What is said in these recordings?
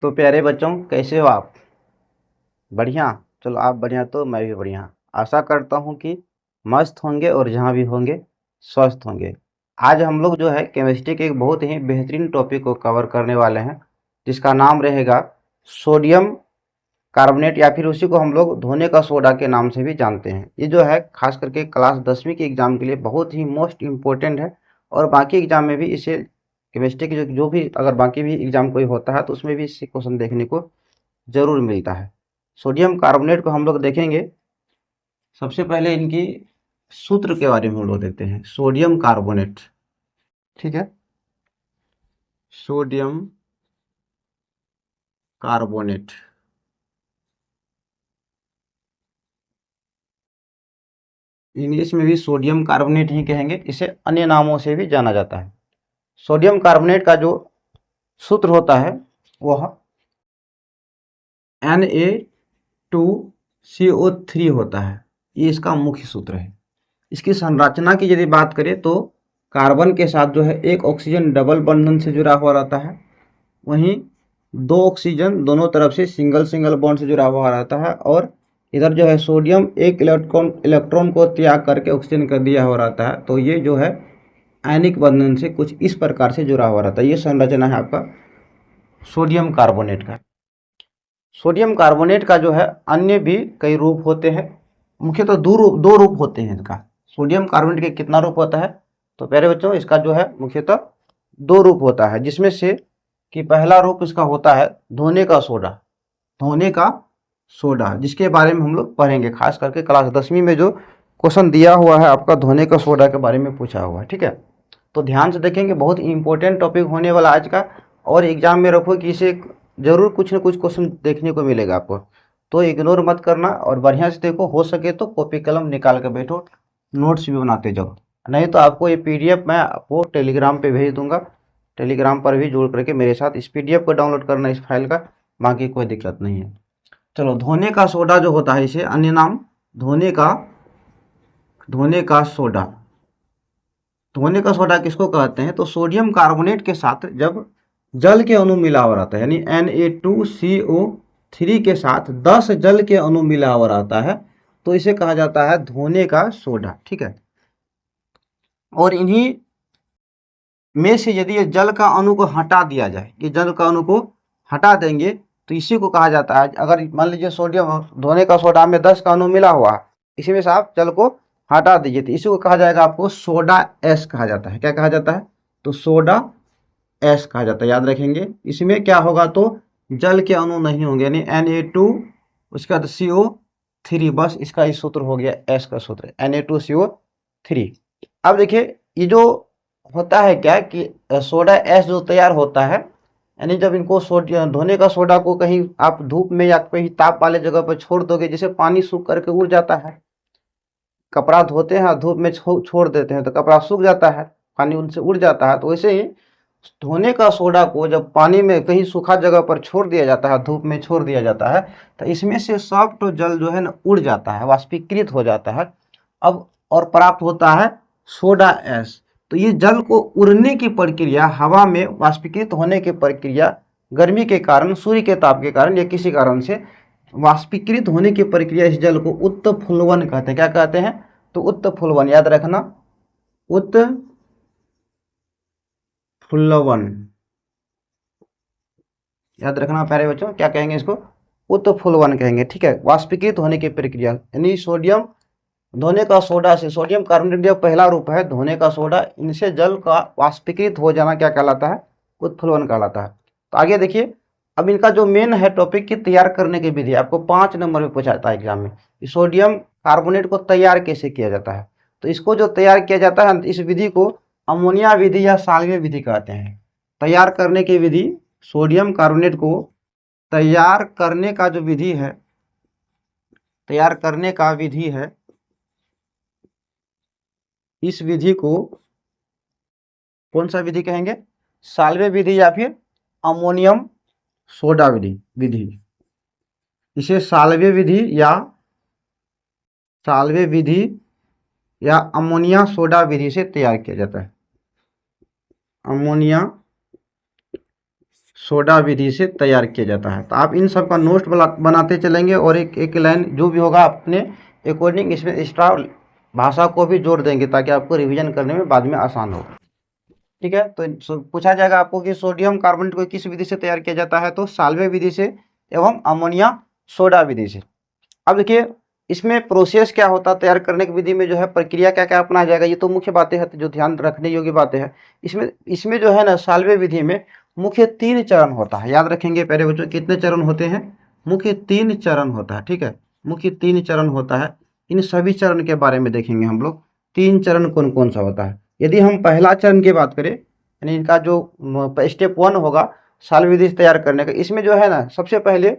तो प्यारे बच्चों, कैसे हो आप? बढ़िया। चलो, आप बढ़िया तो मैं भी बढ़िया। आशा करता हूँ कि मस्त होंगे और जहाँ भी होंगे स्वस्थ होंगे। आज हम लोग जो है केमिस्ट्री के एक बहुत ही बेहतरीन टॉपिक को कवर करने वाले हैं, जिसका नाम रहेगा सोडियम कार्बोनेट, या फिर उसी को हम लोग धोने का सोडा के नाम से भी जानते हैं। ये जो है खास करके क्लास 10वीं के एग्ज़ाम के लिए बहुत ही मोस्ट इम्पोर्टेंट है, और बाकी एग्ज़ाम में भी इसे केमिस्ट्री की जो भी अगर बाकी भी एग्ज़ाम कोई होता है तो उसमें भी इससे क्वेश्चन देखने को ज़रूर मिलता है। सोडियम कार्बोनेट को हम लोग देखेंगे। सबसे पहले इनकी सूत्र के बारे में हम लोग देखते हैं। सोडियम कार्बोनेट, ठीक है, सोडियम कार्बोनेट, इंग्लिश में भी सोडियम कार्बोनेट ही कहेंगे, इसे अन्य नामों से भी जाना जाता है। सोडियम कार्बोनेट का जो सूत्र होता है वह Na2CO3 होता है। ये इसका मुख्य सूत्र है। इसकी संरचना की यदि बात करें तो कार्बन के साथ जो है एक ऑक्सीजन डबल बंधन से जुड़ा हुआ रहता है, वहीं दो ऑक्सीजन दोनों तरफ से सिंगल सिंगल बॉन्ड से जुड़ा हुआ रहता है, और इधर जो है सोडियम एक इलेक्ट्रॉन को त्याग करके ऑक्सीजन कर दिया हुआ रहता है। तो ये जो है आयनिक बंधन से कुछ इस प्रकार से जुड़ा हुआ रहता है। ये संरचना है आपका सोडियम कार्बोनेट का। सोडियम कार्बोनेट का जो है अन्य भी कई रूप होते हैं। मुख्यतः दो रूप होते हैं इसका। सोडियम कार्बोनेट के कितना रूप होता है? तो प्यारे बच्चों, इसका जो है मुख्यतः दो रूप होता है, जिसमें से कि पहला रूप इसका होता है धोने का सोडा। धोने का सोडा, जिसके बारे में हम लोग पढ़ेंगे, खास करके क्लास 10वीं में जो क्वेश्चन दिया हुआ है आपका धोने का सोडा के बारे में पूछा हुआ है, ठीक है। तो ध्यान से देखेंगे, बहुत इंपॉर्टेंट टॉपिक होने वाला आज का, और एग्जाम में रखो कि इसे जरूर कुछ न कुछ क्वेश्चन देखने को मिलेगा आपको। तो इग्नोर मत करना और बढ़िया से देखो, हो सके तो कॉपी कलम निकाल कर बैठो, नोट्स भी बनाते जाओ। नहीं तो आपको ये पीडीएफ मैं आपको टेलीग्राम पे भेज दूंगा। टेलीग्राम पर भी जुड़ करके मेरे साथ इस पीडीएफ को डाउनलोड करना इस फाइल का, बाकी कोई दिक्कत नहीं है। चलो, धोने का सोडा जो होता है, इसे अन्य नाम धोने का सोडा। धोने का सोडा किसको कहते हैं? तो सोडियम कार्बोनेट के साथ जब जल के अणु मिला हुआ रहता है, यानी Na2CO3 के साथ 10 जल के अणु मिला हुआ रहता है, तो इसे कहा जाता है धोने का सोडा, ठीक है। और इन्हीं में से यदि ये जल का अणु को हटा दिया जाए, कि जल का अणु को हटा देंगे, तो इसी को कहा जाता है, अगर मान लीजिए सोडियम धोने का सोडा में 10 का अणु मिला हुआ है, इसी में से आप जल को हटा दीजिए, तो इसी को कहा जाएगा, आपको सोडा एस कहा जाता है। क्या कहा जाता है? तो सोडा एस कहा जाता है, याद रखेंगे। इसमें क्या होगा? तो जल के अणु नहीं होंगे, यानी Na2 उसके बाद CO3, बस इसका ही सूत्र हो गया एस का सूत्र, Na2CO3। अब देखिए, ये जो होता है क्या कि सोडा एस जो तैयार होता है, यानी जब इनको सोडियम धोने का सोडा को कहीं आप धूप में या कहीं ताप वाले जगह पर छोड़ दोगे, जैसे पानी सूख करके उड़ जाता है, कपड़ा धोते हैं धूप में छोड़ देते हैं तो कपड़ा सूख जाता है, पानी उनसे उड़ जाता है, तो वैसे ही धोने का सोडा को जब पानी में कहीं सूखा जगह पर छोड़ दिया जाता है, धूप में छोड़ दिया जाता है, तो इसमें से सॉफ्ट जल जो है ना उड़ जाता है, वाष्पीकृत हो जाता है। अब और प्राप्त होता है सोडा एस। तो ये जल को उड़ने की प्रक्रिया, हवा में वाष्पीकृत होने की प्रक्रिया, गर्मी के कारण, सूर्य के ताप के कारण या किसी कारण से वाष्पीकृत होने की प्रक्रिया, इस जल को उत्फुल्वन कहते हैं। क्या कहते हैं? तो उत्फुल्वन, याद रखना, उत्फुल्वन, याद रखना प्यारे बच्चों, क्या कहेंगे इसको? उत्फुल्वन कहेंगे, ठीक है। वाष्पीकृत होने की प्रक्रिया, यानी सोडियम धोने का सोडा से सोडियम कार्बोनेट जो पहला रूप है धोने का सोडा, इनसे जल का वाष्पीकृत हो जाना क्या कहलाता है? उत्फुल्वन कहलाता है। तो आगे देखिए, अब इनका जो मेन है टॉपिक की तैयार करने की विधि, आपको 5 नंबर में पूछा जाता है एग्जाम में, सोडियम कार्बोनेट को तैयार कैसे किया जाता है। तो इसको जो तैयार किया जाता है, इस विधि को अमोनिया विधि या साल्वे विधि कहते हैं। तैयार करने की विधि, सोडियम कार्बोनेट को तैयार करने का जो विधि है, तैयार करने का विधि है, इस विधि को कौन सा विधि कहेंगे? साल्वे विधि या फिर अमोनियम सोडा विधि। इसे साल्वे विधि या अमोनिया सोडा विधि से तैयार किया जाता है। अमोनिया सोडा विधि से तैयार किया जाता है। तो आप इन सब का नोट बनाते चलेंगे और एक एक लाइन जो भी होगा अपने अकॉर्डिंग इसमें एक्स्ट्रा भाषा को भी जोड़ देंगे ताकि आपको रिवीजन करने में बाद में आसान हो। ठीक है, तो पूछा जाएगा आपको कि सोडियम कार्बोनेट को किस विधि से तैयार किया जाता है, तो साल्वे विधि से एवं अमोनिया सोडा विधि से। अब देखिए इसमें प्रोसेस क्या होता है तैयार करने की विधि में, जो है प्रक्रिया क्या क्या अपनाया जाएगा, ये तो मुख्य बातें हैं जो ध्यान रखने योग्य बातें हैं। इसमें जो है ना साल्वे विधि में मुख्य 3 चरण होता है। याद रखेंगे पहले बच्चों, कितने चरण होते हैं, मुख्य 3 चरण होता है। ठीक है, मुख्य 3 चरण होता है। इन सभी चरण के बारे में देखेंगे हम लोग, 3 चरण कौन कौन सा होता है। यदि हम पहला चरण की बात करें, यानी इनका जो स्टेप 1 होगा साल्वे विधि से तैयार करने का, इसमें जो है ना सबसे पहले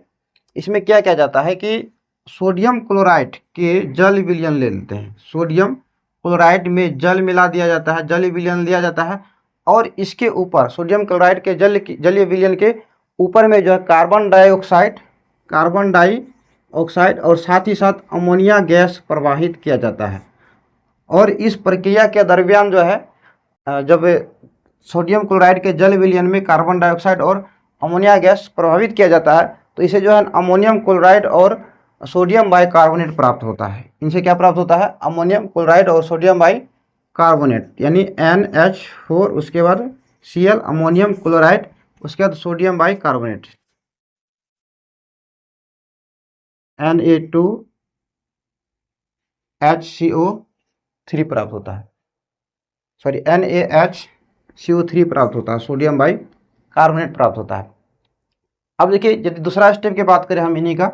इसमें क्या किया जाता है कि सोडियम क्लोराइड के जल विलयन ले लेते हैं। सोडियम क्लोराइड में जल मिला दिया जाता है, जल विलयन लिया जाता है, और इसके ऊपर सोडियम क्लोराइड के जलीय विलयन के ऊपर में जो है कार्बन डाइऑक्साइड और साथ ही साथ अमोनिया गैस प्रवाहित किया जाता है। और इस प्रक्रिया के दरमियान जो है जब सोडियम क्लोराइड के जल विलयन में कार्बन डाइऑक्साइड और अमोनिया गैस प्रभावित किया जाता है, तो इसे जो है अमोनियम क्लोराइड और सोडियम बाइकार्बोनेट प्राप्त होता है। इनसे क्या प्राप्त होता है, अमोनियम क्लोराइड और सोडियम बाइकार्बोनेट, यानी NH4, उसके बाद Cl अमोनियम क्लोराइड, उसके बाद सोडियम बाइकार्बोनेट Na2HCO3 प्राप्त होता है, सॉरी NaHCO3 प्राप्त होता है, सोडियम बाइकार्बोनेट प्राप्त होता है। अब देखिए यदि दूसरा स्टेप की बात करें हम इन्हीं का,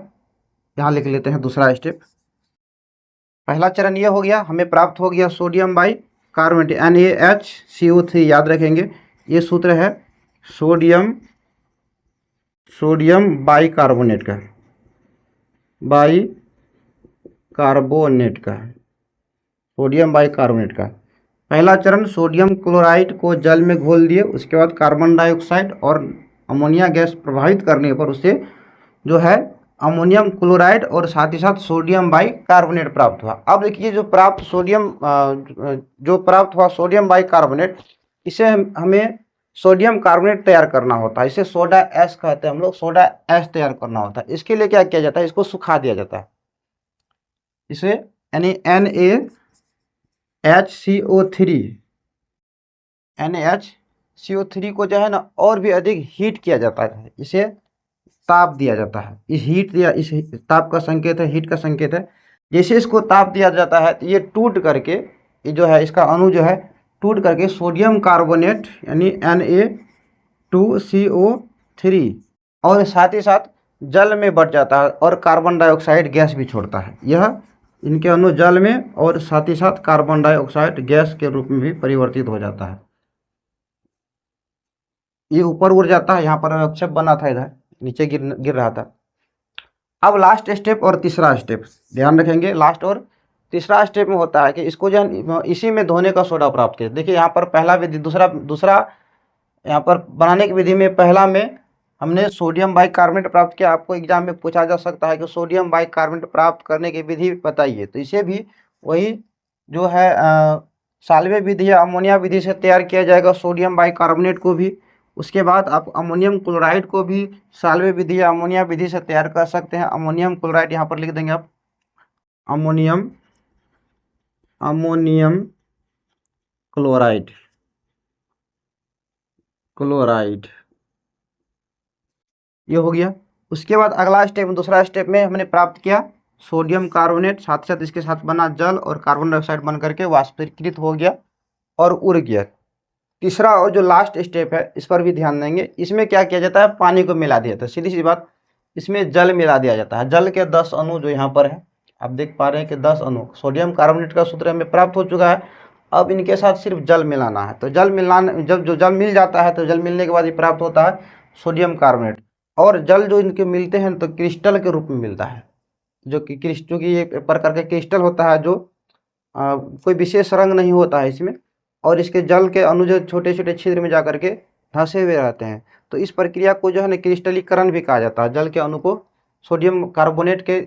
यहाँ लिख लेते हैं दूसरा स्टेप। पहला चरण ये हो गया, हमें प्राप्त हो गया सोडियम बाइकार्बोनेट NaHCO3। याद रखेंगे ये सूत्र है सोडियम बाइकार्बोनेट का, सोडियम बाइकार्बोनेट का। पहला चरण सोडियम क्लोराइड को जल में घोल दिए, उसके बाद कार्बन डाइऑक्साइड और अमोनिया गैस प्रभावित करने पर उससे जो है अमोनियम क्लोराइड और साथ ही साथ सोडियम बाइकार्बोनेट प्राप्त हुआ। अब देखिए जो प्राप्त हुआ सोडियम बाइकार्बोनेट, इसे हमें सोडियम कार्बोनेट तैयार करना होता है। इसे सोडा एस कहते हैं हम लोग, सोडा एस तैयार करना होता है। इसके लिए क्या किया जाता है, इसको सुखा दिया जाता है। इसे यानी NaHCO3 को जो है ना और भी अधिक हीट किया जाता है, इसे ताप दिया जाता है। इस ताप का संकेत है, हीट का संकेत है। जैसे इसको ताप दिया जाता है तो ये टूट करके, ये जो है इसका अणु जो है टूट करके सोडियम कार्बोनेट यानी Na2CO3 और साथ ही साथ जल में बढ़ जाता है और कार्बन डाइऑक्साइड गैस भी छोड़ता है। यह इनके अणु जल में और साथ ही साथ कार्बन डाइऑक्साइड गैस के रूप में भी परिवर्तित हो जाता है। ये ऊपर उड़ जाता है, यहाँ पर अवक्षेप बना था, इधर नीचे गिर रहा था। अब लास्ट स्टेप और तीसरा स्टेप ध्यान रखेंगे, लास्ट और तीसरा स्टेप में होता है कि इसको जो इसी में धोने का सोडा प्राप्त किया। देखिए यहाँ पर पहला विधि, दूसरा यहाँ पर बनाने की विधि में पहला में हमने सोडियम बाइकार्बोनेट प्राप्त किया। आपको एग्जाम में पूछा जा सकता है कि सोडियम बाइकार्बोनेट प्राप्त करने की विधि बताइए, तो इसे भी वही जो है साल्वे विधि या अमोनिया विधि से तैयार किया जाएगा सोडियम बाइकार्बोनेट को भी। उसके बाद आप अमोनियम क्लोराइड को भी साल्वे विधि या अमोनिया विधि से तैयार कर सकते हैं। अमोनियम क्लोराइड यहाँ पर लिख देंगे आप, अमोनियम क्लोराइड ये हो गया। उसके बाद अगला स्टेप, दूसरा स्टेप में हमने प्राप्त किया सोडियम कार्बोनेट, साथ ही साथ इसके साथ बना जल और कार्बन डाइऑक्साइड बन करके वाष्पीकृत हो गया और उड़ गया। तीसरा और जो लास्ट स्टेप है इस पर भी ध्यान देंगे। इसमें क्या किया जाता है, पानी को मिला दिया जाता है। सीधी सी बात, इसमें जल मिला दिया जाता है। जल के 10 अणु जो यहाँ पर है, आप देख पा रहे हैं कि 10 अणु, सोडियम कार्बोनेट का सूत्र हमें प्राप्त हो चुका है। अब इनके साथ सिर्फ जल मिलाना है। तो जल मिलाना, जब जो जल मिल जाता है तो जल मिलने के बाद ये प्राप्त होता है सोडियम कार्बोनेट। और जल जो इनके मिलते हैं तो क्रिस्टल के रूप में मिलता है, जो कि एक प्रकार का क्रिस्टल होता है, जो कोई विशेष रंग नहीं होता है इसमें, और इसके जल के अणु जो छोटे छोटे छिद्र में जाकर के धंसे हुए रहते हैं। तो इस प्रक्रिया को जो है ना क्रिस्टलीकरण भी कहा जाता है। जल के अणु को सोडियम कार्बोनेट के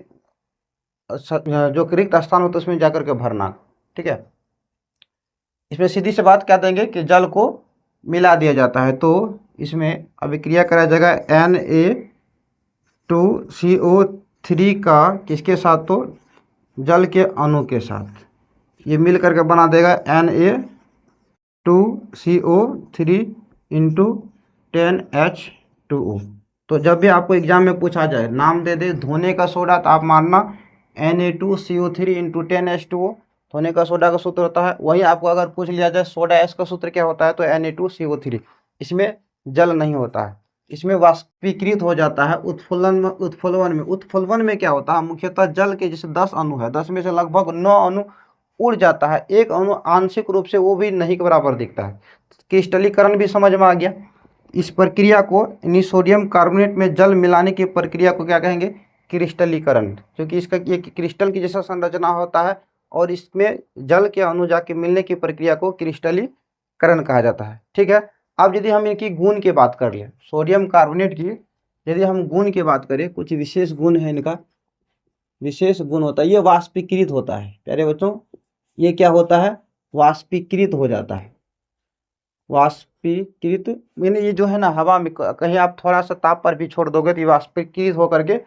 जो रिक्त स्थान होता है उसमें जाकर के भरना। ठीक है, इसमें सीधी सी बात क्या देंगे कि जल को मिला दिया जाता है। तो इसमें अभिक्रिया करा जाएगा Na2CO3 का किसके साथ, तो जल के अणु के साथ, ये मिल करके बना देगा Na2CO3 इंटू 10H2O। तो जब भी आपको एग्जाम में पूछा जाए, नाम दे दे धोने का सोडा, तो आप मानना Na2CO3 इंटू 10H2O धोने का सोडा का सूत्र होता है। वही आपको अगर पूछ लिया जाए सोडा एस का सूत्र क्या होता है, तो Na2CO3। इसमें जल नहीं होता है, इसमें वाष्पीकृत हो जाता है उत्फुल्वन में क्या होता है, मुख्यतः जल के जैसे 10 अणु है, 10 में से लगभग 9 अणु उड़ जाता है, एक अणु आंशिक रूप से वो भी नहीं के बराबर दिखता है। क्रिस्टलीकरण भी समझ में आ गया। इस प्रक्रिया को यानी सोडियम कार्बोनेट में जल मिलाने की प्रक्रिया को क्या कहेंगे, क्रिस्टलीकरण, क्योंकि इसका ये क्रिस्टल की जैसा संरचना होता है और इसमें जल के अणु जाके मिलने की प्रक्रिया को क्रिस्टलीकरण कहा जाता है। ठीक है, अब यदि हम इनकी गुण की बात कर लें, सोडियम कार्बोनेट की यदि हम गुण की बात करें, कुछ विशेष गुण है इनका, विशेश गुण होता है, ये वाष्पीकृत होता है प्यारे बच्चों, ये क्या होता है, वाष्पीकृत हो जाता है, वाष्पीकृत यानी ये जो है ना हवा में कहीं आप थोड़ा सा ताप पर भी छोड़ दोगे तो ये वाष्पीकृत होकर के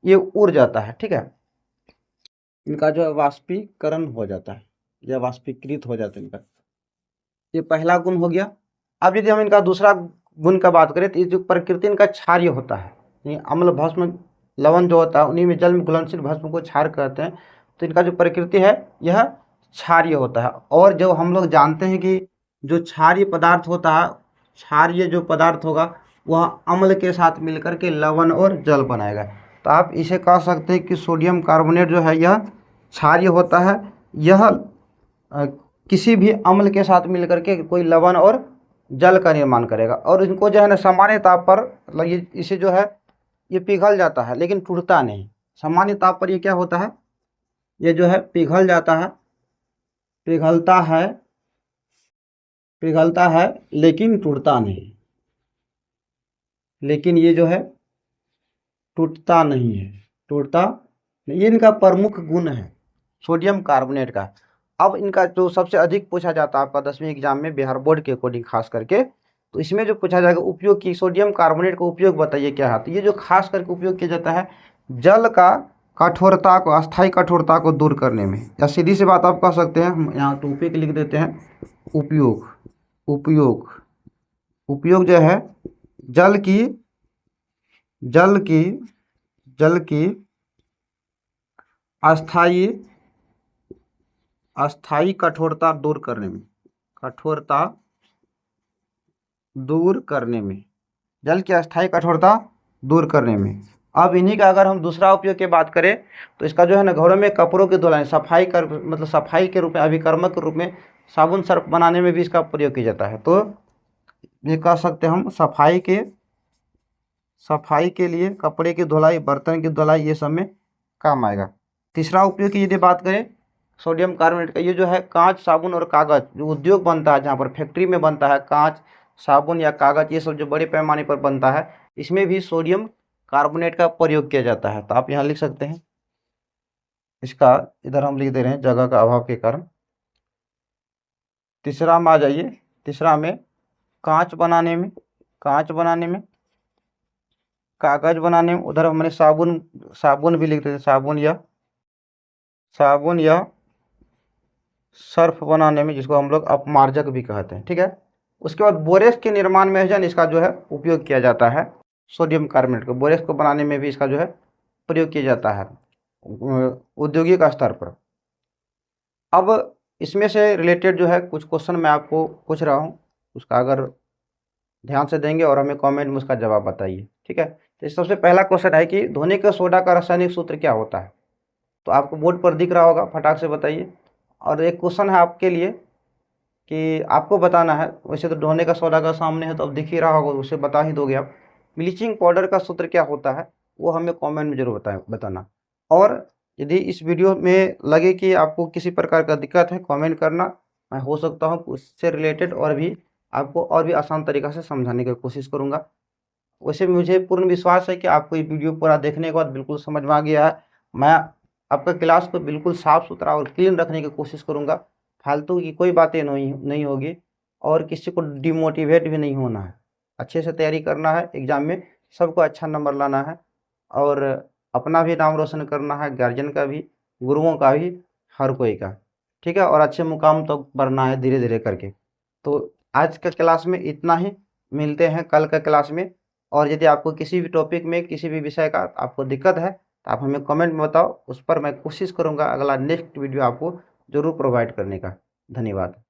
ये उड़ जाता है। ठीक है, इनका जो है वाष्पीकरण हो जाता है या वाष्पीकृत हो जाता है इनका, ये पहला गुण हो गया। अब यदि हम इनका दूसरा गुण का बात करें, तो ये जो प्रकृति इनका क्षारीय होता है, ये अम्ल भस्म लवण जो होता है उन्हीं में जल में घुलनशील भस्म को क्षार कहते हैं, तो इनका जो प्रकृति है यह क्षारीय होता है। और जो हम लोग जानते हैं कि जो क्षारीय पदार्थ होता है, क्षारीय जो पदार्थ होगा वह अम्ल के साथ मिलकर के लवण और जल बनाएगा, तो आप इसे कह सकते हैं कि सोडियम कार्बोनेट जो है यह क्षारीय होता है, यह किसी भी अम्ल के साथ मिलकर के कोई लवण और जल का निर्माण करेगा, और इनको जो है ना सामान्य ताप पर मतलब ये इसे जो है ये पिघल जाता है लेकिन टूटता नहीं। सामान्य ताप पर ये क्या होता है, ये जो है पिघल जाता है, पिघलता है लेकिन टूटता नहीं, लेकिन ये जो है टूटता नहीं है, टूटता नहीं, ये इनका प्रमुख गुण है सोडियम कार्बोनेट का। अब इनका जो सबसे अधिक पूछा जाता है आपका 10वीं एग्जाम में बिहार बोर्ड के अकॉर्डिंग खास करके, तो इसमें जो पूछा जाएगा उपयोग की सोडियम कार्बोनेट का उपयोग बताइए क्या है, तो ये जो खास करके उपयोग किया जाता है जल का कठोरता को, अस्थायी कठोरता को दूर करने में, या सीधी सी बात आप कह सकते हैं, हम यहाँ टॉपिक लिख देते हैं उपयोग, उपयोग जो है जल की अस्थायी कठोरता दूर करने में, जल की अस्थायी कठोरता दूर करने में। अब इन्हीं का अगर हम दूसरा उपयोग की बात करें, तो इसका जो है ना घरों में कपड़ों की धुलाई, सफाई के रूप में, अभिकर्मक के रूप में, साबुन सर्फ बनाने में भी इसका प्रयोग किया जाता है। तो ये कह सकते हैं हम सफाई के लिए, कपड़े की धुलाई, बर्तन की धुलाई, ये सब में काम आएगा। तीसरा उपयोग की यदि बात करें सोडियम कार्बोनेट का, ये जो है कांच, साबुन और कागज जो उद्योग बनता है, जहाँ पर फैक्ट्री में बनता है कांच, साबुन या कागज, ये सब जो बड़े पैमाने पर बनता है, इसमें भी सोडियम कार्बोनेट का प्रयोग किया जाता है। तो आप यहाँ लिख सकते हैं, इसका इधर हम लिख दे रहे हैं जगह का अभाव के कारण। तीसरा में आ जाइए, तीसरा में कांच बनाने में, कागज बनाने में, उधर हमने साबुन भी लिख देते हैं, साबुन या सर्फ बनाने में, जिसको हम लोग अपमार्जक भी कहते हैं। ठीक है, उसके बाद बोरेक्स के निर्माण में जन इसका जो है उपयोग किया जाता है, सोडियम कार्बोनेट को बोरेक्स को बनाने में भी इसका जो है प्रयोग किया जाता है औद्योगिक स्तर पर। अब इसमें से रिलेटेड जो है कुछ क्वेश्चन मैं आपको पूछ रहा हूँ, उसका अगर ध्यान से देंगे और हमें कमेंट में उसका जवाब बताइए। ठीक है, तो सबसे पहला क्वेश्चन है कि धोने का सोडा का रासायनिक सूत्र क्या होता है, तो आपको बोर्ड पर दिख रहा होगा, फटाक से बताइए। और एक क्वेश्चन है आपके लिए कि आपको बताना है, वैसे तो धोने का सोडा का सामने है तो अब दिख ही रहा होगा, उसे बता ही दोगे आप। ब्लीचिंग पाउडर का सूत्र क्या होता है वो हमें कमेंट में जरूर बताना। और यदि इस वीडियो में लगे कि आपको किसी प्रकार का दिक्कत है, कमेंट करना, मैं हो सकता हूँ उससे रिलेटेड और भी आपको और भी आसान तरीक़ा से समझाने की कोशिश करूँगा। वैसे मुझे पूर्ण विश्वास है कि आपको ये वीडियो पूरा देखने के बाद बिल्कुल समझ में आ गया है। मैं आपका क्लास को बिल्कुल साफ़ सुथरा और क्लीन रखने की कोशिश करूँगा, फालतू की कोई बातें नहीं होगी और किसी को डिमोटिवेट भी नहीं होना है। अच्छे से तैयारी करना है एग्ज़ाम में, सबको अच्छा नंबर लाना है और अपना भी नाम रोशन करना है, गार्जियन का भी, गुरुओं का भी, हर कोई का, ठीक है। और अच्छे मुकाम तक तो बढ़ना है धीरे धीरे करके। तो आज का क्लास में इतना ही, मिलते हैं कल का क्लास में। और यदि आपको किसी भी टॉपिक में किसी भी विषय का आपको दिक्कत है तो आप हमें कमेंट में बताओ, उस पर मैं कोशिश करूँगा अगला नेक्स्ट वीडियो आपको ज़रूर प्रोवाइड करने का। धन्यवाद।